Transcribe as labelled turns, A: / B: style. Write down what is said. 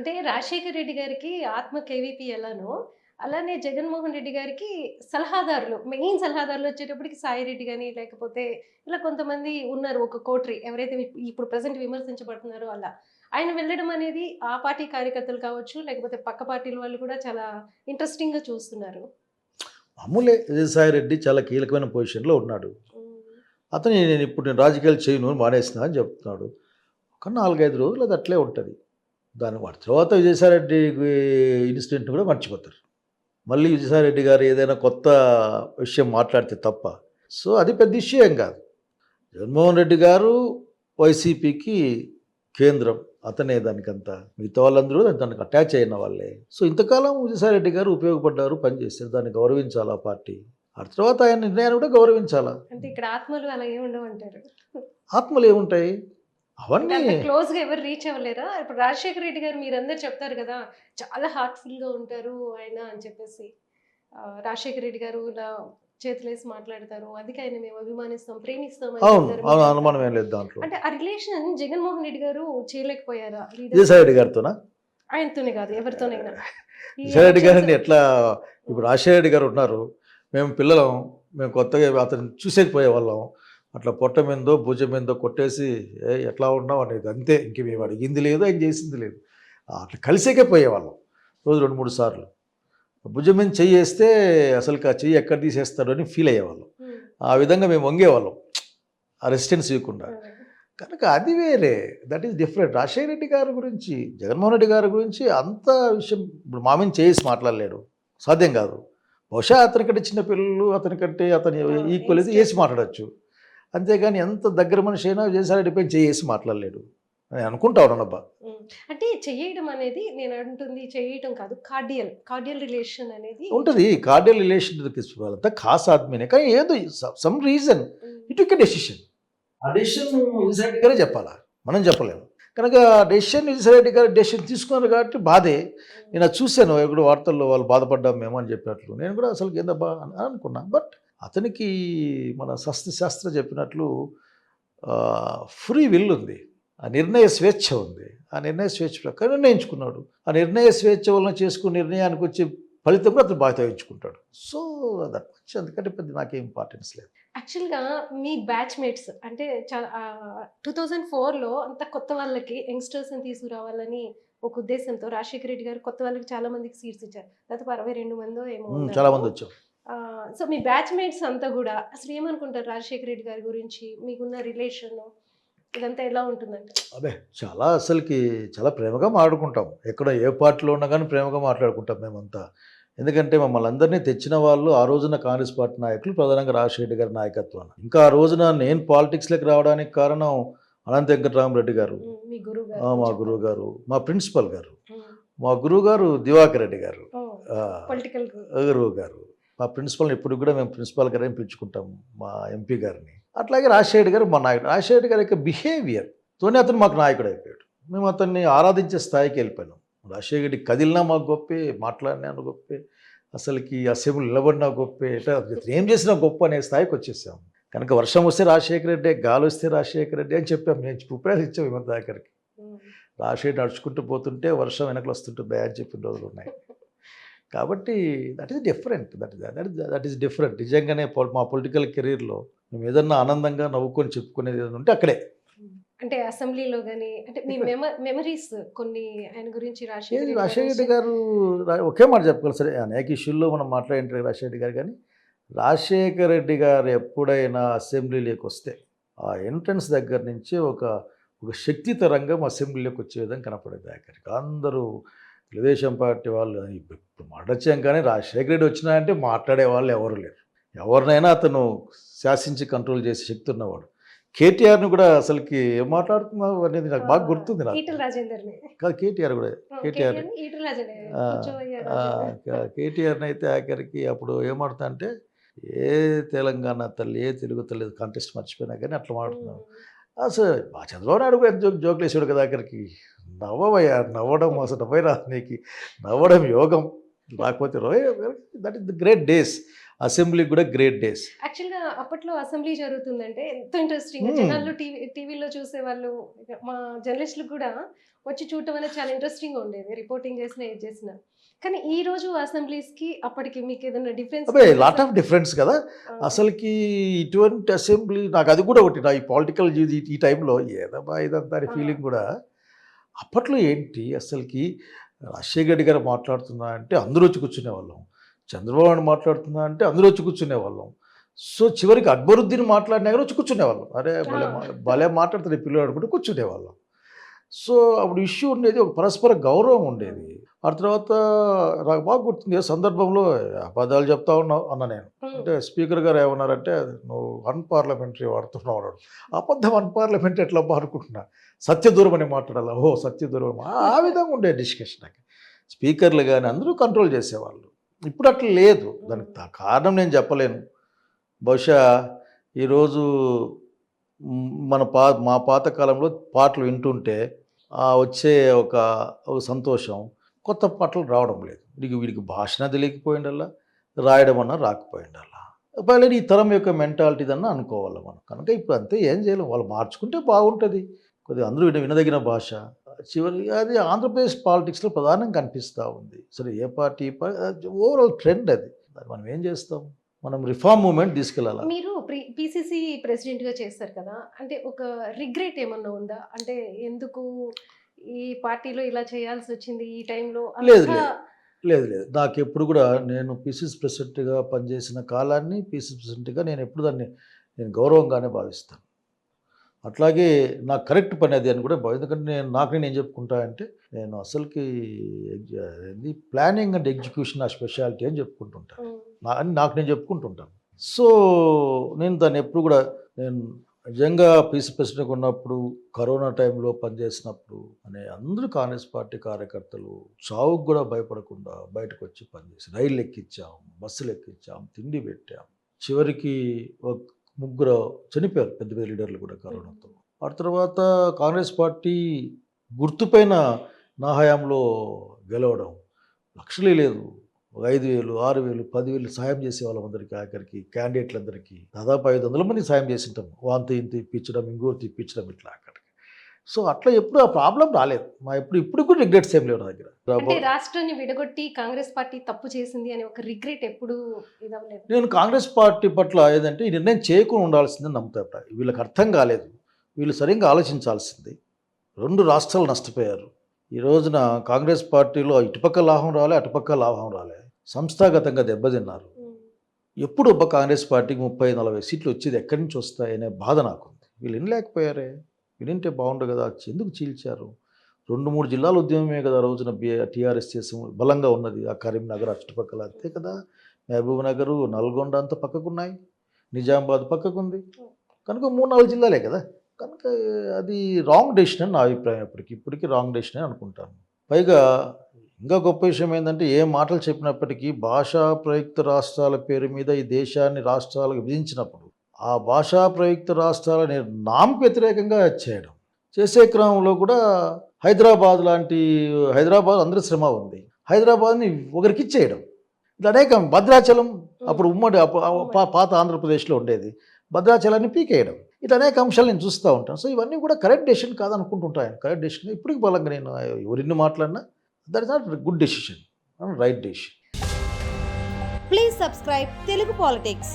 A: అంటే రాజశేఖర్ రెడ్డి గారికి ఆత్మ కేవీపీ ఎలానో, అలానే జగన్మోహన్ రెడ్డి గారికి సలహాదారులు, మెయిన్ సలహాదారులు వచ్చేటప్పటికి సాయి రెడ్డి గాని, లేకపోతే ఇలా కొంతమంది ఉన్నారు. ఒక కోట్రి ఎవరైతే ఇప్పుడు ప్రెజెంట్ విమర్శించబడుతున్నారో అలా. ఆయన వెళ్ళడం అనేది ఆ పార్టీ కార్యకర్తలు కావచ్చు, లేకపోతే పక్క పార్టీల వాళ్ళు కూడా చాలా ఇంట్రెస్టింగ్‌గా చూస్తున్నారు.
B: మామూలే విజయసాయి రెడ్డి చాలా కీలకమైన పొజిషన్‌లో ఉన్నాడు.
A: హ్మ్.
B: అతను నేను రాజకీయాలు చేయను మానేస్తున్నా అని చెప్తున్నాడు. ఒక 4, 5 రోజులు అది అట్లే ఉంటది. వాడి తర్వాత విజయసాయి రెడ్డి ఇన్సిడెంట్ కూడా మర్చిపోతారు. మళ్ళీ విజయసాయి రెడ్డి గారు ఏదైనా కొత్త విషయం మాట్లాడితే తప్ప. సో, అది పెద్ద ఇష్యూ ఏం కాదు. జగన్మోహన్ రెడ్డి గారు వైసీపీకి కేంద్రం. అతనే దానికంతా. మిగతా వాళ్ళందరూ దానికి అటాచ్ అయిన వాళ్ళే. సో, ఇంతకాలం విజయసాయి రెడ్డి గారు ఉపయోగపడ్డారు, పనిచేశారు. దాన్ని గౌరవించాలా పార్టీ. ఆ తర్వాత ఆయన నిర్ణయాన్ని కూడా గౌరవించాలా.
A: అంటే ఇక్కడ ఆత్మలు అలా ఏమి ఉండవంటారు.
B: ఆత్మలు ఏముంటాయి
A: అంటే
B: అవన్నీ.
A: అంత క్లోజ్‌గా ఎవరు రీచ్ అవ్వలేరా? ఇప్పుడు రాజశేఖర్ రెడ్డి గారు మీరందరూ చెప్తారు గదా! చాలా హార్ట్‌ఫుల్‌గా ఉంటారు ఆయన అని చెప్పేసి. రాజశేఖర్ రెడ్డి గారు ఇలా చేతులేసి మాట్లాడతారు. అందుకే ఆయన మేము అభిమానిస్తాం, ప్రేమిస్తాం అని
B: అవును.
A: చెప్తారు.
B: అవును.
A: మీరు
B: అనుమానం
A: చెప్తారు.
B: ఏం లేదు దాంట్లో.
A: అంటే ఆ రిలేషన్ జగన్మోహన్ రెడ్డి గారు చేయలేకపోయారా? లీడర్స్
B: విజయసాయి రెడ్డి గారితోనా?
A: ఆయనతోనే గాదు ఎవరితోనైనా. ఈ
B: విజయసాయి రెడ్డి
A: ఎలక్షన్స్
B: గారిని ఎట్లా ఇప్పుడు రాజశేఖర రెడ్డి గారు ఉన్నారు. మేము పిల్లలం. మేము కొత్తగా అతను చూసేకపోయేవాళ్ళం. అట్లా పొట్ట మీందో, భుజం మీందో కొట్టేసి ఎట్లా ఉన్నావు అనేది అంతే. ఇంక మేము అడిగింది లేదు, ఆయన చేసింది లేదు. అట్లా కలిసేకే పోయేవాళ్ళం. రోజు 2, 3 సార్లు. భుజం మీద చెయ్యేస్తే అసలుకి ఆ చెయ్యి ఎక్కడ తీసేస్తాడో అని ఫీల్ అయ్యేవాళ్ళం.
A: హ్మ్.
B: ఆ విధంగా మేము వంగేవాళ్ళం. ఆ రెసిస్టెన్స్ ఇవ్వకుండా.
A: అదే.
B: కనుక అది వేరే. That is different. Rajasekhara Reddy గారి గురించి, జగన్మోహన్ రెడ్డి గారి గురించి అంత విషయం ఇప్పుడు మా మీద చేసి మాట్లాడలేడు. సాధ్యం కాదు. బహుశా అతనికంటే చిన్న పిల్లలు, అతనికంటే అతని ఈక్వల్ అయితే
A: యంగ్‌స్టర్స్.
B: ఏసి మాట్లాడొచ్చు. అంతేగాని ఎంత దగ్గర మనిషి అయినా విజయసాయి రెడ్డి పైన చేసి మాట్లాడలేడు అని అనుకుంటా ఉన్నానబ్బా.
A: హ్మ్. అంటే చెయ్యడం అనేది నేను అంటుంది చెయ్యటం కాదు. కార్డియల్ రిలేషన్ అనేది
B: ఉంటుంది కార్డియల్ రిలేషన్ వాళ్ళంతా ఖాస్ ఆద్మీనే. కానీ ఏదో సమ్ రీజన్
A: హ్మ్.
B: It took a decision. ఆ డెసిషన్ విజయసాయి రెడ్డి గారే చెప్పాలా, మనం చెప్పలేము. కనుక డెసిషన్ విజయసాయి రెడ్డి గారు డెసిషన్ తీసుకున్నారు కాబట్టి బాధే. నేను అది చూశాను ఎక్కడో వార్తల్లో వాళ్ళు బాధపడ్డాం మేము అని చెప్పినట్లు. నేను కూడా అసలు ఏందబ్బా అని అనుకున్నా. బట్ అతనికి మన శాస్త్ర చెప్పినట్లు ఫ్రీ విల్ ఉంది. ఆ నిర్ణయ స్వేచ్ఛ ఉంది. ఆ నిర్ణయ స్వేచ్ఛ ప్రకారం నిర్ణయించుకున్నాడు. ఆ నిర్ణయ స్వేచ్ఛ వలన చేసుకున్న నిర్ణయానికి వచ్చే ఫలితం కూడా అతను బాగా తగ్గించుకుంటాడు. So, that much. అందుకంటే పెద్ద నాకేం ఇంపార్టెన్స్ లేదు.
A: యాక్చువల్‌గా మీ బ్యాచ్‌మేట్స్ అంటే 2004లో అంతా కొత్త వాళ్ళకి యంగ్‌స్టర్స్‌ని తీసుకురావాలని ఒక ఉద్దేశంతో రాజశేఖర రెడ్డి గారు కొత్త వాళ్ళకి చాలా మందికి సీట్స్ ఇచ్చారు. దాదాపు 62 మందో ఏమో
B: చాలా
A: ఉన్నారు.
B: మంది వచ్చాం.
A: సో, మీ బ్యాచ్‌మేట్స్ అంతా గూడా అసలు ఏమనుకుంటారు రాజశేఖర రెడ్డి గారి గురించి? మీకున్న రిలేషను ఇదంతా ఎలా ఉంటుందంట?
B: అబ్బే! చాలా అసలకి చాలా ప్రేమగా మాట్లాడుకుంటాం. ఎక్కడ ఏ పార్టీలో ఉన్నా గానీ ప్రేమగా మాట్లాడుకుంటాం మేమంతా. ఎందుకంటే మమ్మల్ని అందరినీ తెచ్చిన వాళ్ళు ఆ రోజున కాంగ్రెస్ పార్టీ నాయకులు, ప్రధానంగా రాజశేఖర రెడ్డి గారి నాయకత్వాన. ఇంకా ఆ రోజున నేను పాలిటిక్స్‌లోకి రావడానికి కారణం అనంత వెంకటరామరెడ్డి గారు,
A: మీ గురువుగారు
B: మా
A: అని చెప్పారు.
B: గురువుగారు, మా ప్రిన్సిపల్ గారు,
A: హ్మ్.
B: మా గురువుగారు దివాకర్ రెడ్డి గారు,
A: ఓహ్!
B: ఆహ్,
A: పొలిటికల్
B: గురువుగారు. మా ప్రిన్సిపల్‌ని ఇప్పటికి కూడా మేము ప్రిన్సిపల్ గారని పిలుచుకుంటాము. మా ఎంపీ గారిని. అట్లాగే రాజశేఖర రెడ్డి గారు మా నాయకుడు. రాజశేఖర రెడ్డి గారి యొక్క బిహేవియర్ తోనే అతను మాకు నాయకుడైపోయాడు. మేము అతన్ని ఆరాధించే స్థాయికి వెళ్ళిపోయినాం. రాజశేఖర రెడ్డి కదిలినా మాకు గొప్పే, మాట్లాడినా గొప్పే, అసలుకి అసెంబ్లీ నిలబడినా గొప్పే, అతను ఏం చేసినా గొప్ప అనే స్థాయికి వచ్చేసాం. కనుక వర్షం వస్తే రాజశేఖర రెడ్డి, గాలి వస్తే రాజశేఖర రెడ్డి అని చెప్పాం. మేము ఉపయోగం ఇచ్చాం ఈ మధ్య ఆఖరికి.
A: హ్మ్.
B: రాజశేఖర్ నడుచుకుంటూ పోతుంటే వర్షం వెనకలు వస్తుంటుంది అని చెప్పిన రోజులు ఉన్నాయి. కాబట్టి that is different. That is different. నిజంగానే మా పొలిటికల్ కెరీర్‌లో మేము ఏదన్నా ఆనందంగా నవ్వుకొని చెప్పుకునేది ఏదైనా ఉంటే అక్కడే.
A: అంటే అసెంబ్లీలో గాని అంటే మీ మెమరీస్ కొన్ని ఆయన గురించి రాజశేఖర
B: ఏది
A: రెడ్డి గారి
B: రాజశేఖర రెడ్డి
A: విషయం
B: గారు ఒకే మాట చెప్పగలను. సరే అనేక ఇష్యూల్లో మనం మాట్లాడింటారు రాజశేఖర రెడ్డి గారు. కానీ రాజశేఖర రెడ్డి గారు ఎప్పుడైనా అసెంబ్లీలోకి వస్తే ఆ ఎంట్రన్స్ దగ్గర నుంచి ఒక ఒక శక్తి తరంగం అసెంబ్లీలోకి వచ్చే విధంగా కనపడేది ఆఖరికి. అందరూ తెలుగుదేశం పార్టీ వాళ్ళు ఇప్పుడు మాట్లాడాం కానీ రాజశేఖర రెడ్డి వచ్చినాయంటే మాట్లాడే వాళ్ళు ఎవరు లేరు. ఎవరినైనా అతను శాసించి కంట్రోల్ చేసే శక్తి ఉన్నవాడు. కేటీఆర్‌ని కూడా అసలుకి ఏం మాట్లాడుతున్నావు అనేది నాకు బాగా గుర్తుంది నాకు.
A: ఈటల రాజేందర్‌ని.
B: కాదు కేటీఆర్ కూడా. కేటీఆర్
A: కేటీఆర్‌ని ఈటల రాజేందర్
B: ఆ!
A: కూర్చోవయ్యా
B: ఆ!
A: రాజేందర్.
B: కేటీఆర్‌ని అయితే ఆఖరికి అప్పుడు ఏం మాడుతా ఏ తెలంగాణ తల్లి, ఏ తెలుగు తల్లి కాంటెస్ట్ మర్చిపోయినా కానీ అట్లా మాడుతున్నాను. అసలు మా చంద్రబాబు నాయుడు కూడా ఎంత జోకులేసాడు కదా ఆఖరికి. నవ్వవయ్యా నవ్వడం అసలు నవ్వే రాదు నీకు. నవ్వడం యోగం. లేకపోతే that is the great days. Assembly కూడా గ్రేట్ డేస్.
A: యాక్చువల్గా అప్పట్లో అసెంబ్లీ జరుగుతుందంటే ఎంతో ఇంట్రెస్టింగ్, జనాలు టీవీలో చూసే వాళ్ళు, మా జర్నలిస్టులు కూడా వచ్చి చూడటం అనేది చాలా ఇంట్రెస్టింగ్ ఉండేది, రిపోర్టింగ్ చేసిన ఏది చేసిన. కానీ ఈ రోజు అసెంబ్లీస్ కి అప్పటికి మీకు ఏదైనా డిఫరెన్స్?
B: అదే లాట్ ఆఫ్ డిఫరెన్స్ కదా అసలుకి. ఇటువంటి అసెంబ్లీ నాకు అది కూడా ఒకటి, నా ఈ పొలిటికల్ ఈ టైంలో ఏదమ్మా ఇదంతా అనే ఫీలింగ్ కూడా. అప్పట్లో ఏంటి అసలుకి, రాజశేఖర్ రెడ్డి గారు మాట్లాడుతున్నా అంటే అందరూ వచ్చి కూర్చునేవాళ్ళం, చంద్రబాబు నాయుడు మాట్లాడుతున్నా అంటే అందరూ వచ్చి కూర్చునేవాళ్ళం. సో చివరికి అక్బరుద్దీన్ మాట్లాడినా కూడా వచ్చి కూర్చునేవాళ్ళం. అరే భలే మాట్లాడుతుంది పిల్లలు అనుకుంటే కూర్చునేవాళ్ళం. సో అప్పుడు ఇష్యూ ఉండేది, ఒక పరస్పర గౌరవం ఉండేది. ఆ తర్వాత నాకు బాగా గుర్తుంది, ఏ సందర్భంలో అబద్ధాలు చెప్తా ఉన్నావు అన్న నేను. అంటే స్పీకర్ గారు ఏమన్నారంటే, నువ్వు అన్పార్లమెంటరీ వాడుతున్నావు అన్నాడు. అబద్ధం అన్పార్లమెంటరీ ఎట్లా అనుకుంటున్నా, సత్యదూరం అని మాట్లాడాలి. ఓహో సత్యదూరం, ఆ విధంగా ఉండే డిస్కషన్. స్పీకర్లు కానీ అందరూ కంట్రోల్ చేసేవాళ్ళు. ఇప్పుడు అట్లా లేదు. దానికి కారణం నేను చెప్పలేను. బహుశా ఈరోజు మా పాతకాలంలో పాటలు వింటుంటే వచ్చే ఒక సంతోషం కొత్త పాటలు రావడం లేదు. వీడికి భాషణ తెలియకపోయిండల్లా, రాయడం అన్నా రాకపోయిండల్లా. పైన ఈ తరం యొక్క మెంటాలిటీ అన్నా అనుకోవాలి మనం. కనుక ఇప్పుడు అంతే, ఏం చేయలేం. వాళ్ళు మార్చుకుంటే బాగుంటుంది. కొద్దిగా అందరూ వినదగిన భాష. చివరి అది ఆంధ్రప్రదేశ్ పాలిటిక్స్లో ప్రధానంగా కనిపిస్తూ ఉంది. సరే ఏ పార్టీ ఓవరాల్ ట్రెండ్ అది. మనం ఏం చేస్తాం, మనం రిఫార్మ్ మూవ్మెంట్ తీసుకెళ్ళాలి.
A: మీరు పిసిసి ప్రెసిడెంట్ గా చేస్తారు కదా, అంటే ఒక రిగ్రెట్ ఏమన్నా ఉందా? అంటే ఎందుకు ఈ పార్టీలో ఇలా చేయాల్సి వచ్చింది ఈ టైంలో?
B: లేదు లేదు లేదు, నాకు ఎప్పుడు కూడా నేను పిసిసి ప్రెసిడెంట్గా పనిచేసిన కాలాన్ని, పిసిసి ప్రెసిడెంట్గా నేను ఎప్పుడు దాన్ని నేను గౌరవంగానే భావిస్తాను. అట్లాగే నాకు కరెక్ట్ పని అది అని కూడా ఎందుకంటే నేను చెప్పుకుంటా అంటే, నేను అసలుకి ప్లానింగ్ అండ్ ఎగ్జిక్యూషన్ ఆ స్పెషాలిటీ అని చెప్పుకుంటుంటాను. నాకు నేను చెప్పుకుంటుంటాను. సో నేను దాన్ని ఎప్పుడు కూడా, నేను నిజంగా పీసీ ప్రెసిడెంట్గా ఉన్నప్పుడు, కరోనా టైంలో పనిచేసినప్పుడు అందరూ కాంగ్రెస్ పార్టీ కార్యకర్తలు చావుకు కూడా భయపడకుండా బయటకు వచ్చి పనిచేసి రైళ్ళు ఎక్కించాం, బస్సులు ఎక్కించాం, తిండి పెట్టాం. చివరికి ఒక 3 చనిపోయారు, పెద్ద పెద్ద లీడర్లు కూడా కరోనాతో. ఆ తర్వాత కాంగ్రెస్ పార్టీ గుర్తుపైన నా హయాంలో గెలవడం, లక్షలే లేదు, 5,000, 6,000, 10,000 సాయం చేసే వాళ్ళందరికీ, ఆఖరికి క్యాండిడేట్లందరికీ దాదాపు 500 మంది సాయం చేసి ఉంటాం. వాంత ఇంత ఇప్పించడం, ఇంకోటి ఇప్పించడం, ఇట్లా అక్కడికి. సో అట్లా ఎప్పుడు ఆ ప్రాబ్లం రాలేదు. ఇప్పుడు కూడా రిగ్రెట్స్ ఏం లేవు నా దగ్గర.
A: అంటే రాష్ట్రాన్ని విడగొట్టి కాంగ్రెస్ పార్టీ తప్పు చేసింది అని ఒక రిగ్రెట్ ఎప్పుడు ఇదవ్వలేదు?
B: నేను కాంగ్రెస్ పార్టీ పట్ల ఏదంటే, ఈ నిర్ణయం చేయకుండా ఉండాల్సిందని నమ్ముతా. వీళ్ళకి అర్థం కాలేదు, వీళ్ళు సరిగ్గా ఆలోచించాల్సింది. 2 రాష్ట్రాలు నష్టపోయారు. ఈ రోజున కాంగ్రెస్ పార్టీలో ఇటుపక్క లాభం రాలే, అటుపక్క లాభం రాలే, సంస్థాగతంగా దెబ్బతిన్నారు. ఎప్పుడు కాంగ్రెస్ పార్టీకి 30-40 సీట్లు వచ్చేది ఎక్కడి నుంచి వస్తాయనే బాధ నాకుంది. వీళ్ళు వినలేకపోయారే, వినింటే బాగుండు కదా, ఎందుకు చీల్చారు? 2-3 జిల్లాల ఉద్యమమే కదా రోజున టీఆర్ఎస్ చేసి బలంగా ఉన్నది. ఆ కరీంనగర్ చుట్టుపక్కల అంతే కదా, మహబూబ్ నగర్, నల్గొండ అంతా పక్కకున్నాయి, నిజామాబాద్ పక్కకుంది. కనుక 3-4 జిల్లాలే కదా. కనుక అది రాంగ్ డెసిషన్ అని నా అభిప్రాయం. ఇప్పటికీ రాంగ్ డెసిషన్ అనుకుంటాను. పైగా ఇంకా గొప్ప విషయం ఏంటంటే, ఏ మాటలు చెప్పినప్పటికీ భాషా ప్రయుక్త రాష్ట్రాల పేరు మీద ఈ దేశాన్ని రాష్ట్రాలకు విభజించినప్పుడు, ఆ భాషా ప్రయుక్త రాష్ట్రాలని నామకు వ్యతిరేకంగా చేయడం, చేసే క్రమంలో కూడా హైదరాబాద్ అందరి శ్రమ ఉంది, హైదరాబాద్ని ఒకరికి ఇచ్చేయడం, ఇట్లా అనేక, భద్రాచలం అప్పుడు ఉమ్మడి పాత ఆంధ్రప్రదేశ్లో ఉండేది, భద్రాచలాన్ని పీకేయడం, ఇట్లా అనేక అంశాలు నేను చూస్తూ ఉంటాను. సో ఇవన్నీ కూడా కరెక్ట్ డెసిషన్ కాదనుకుంటుంటాను. కరెక్ట్ డెసిషన్ ఇప్పటికి బలంగా నేను ఎవరిని మాట్లాడినా, that is not a good decision, not right decision.
C: Please subscribe Telugu Politics.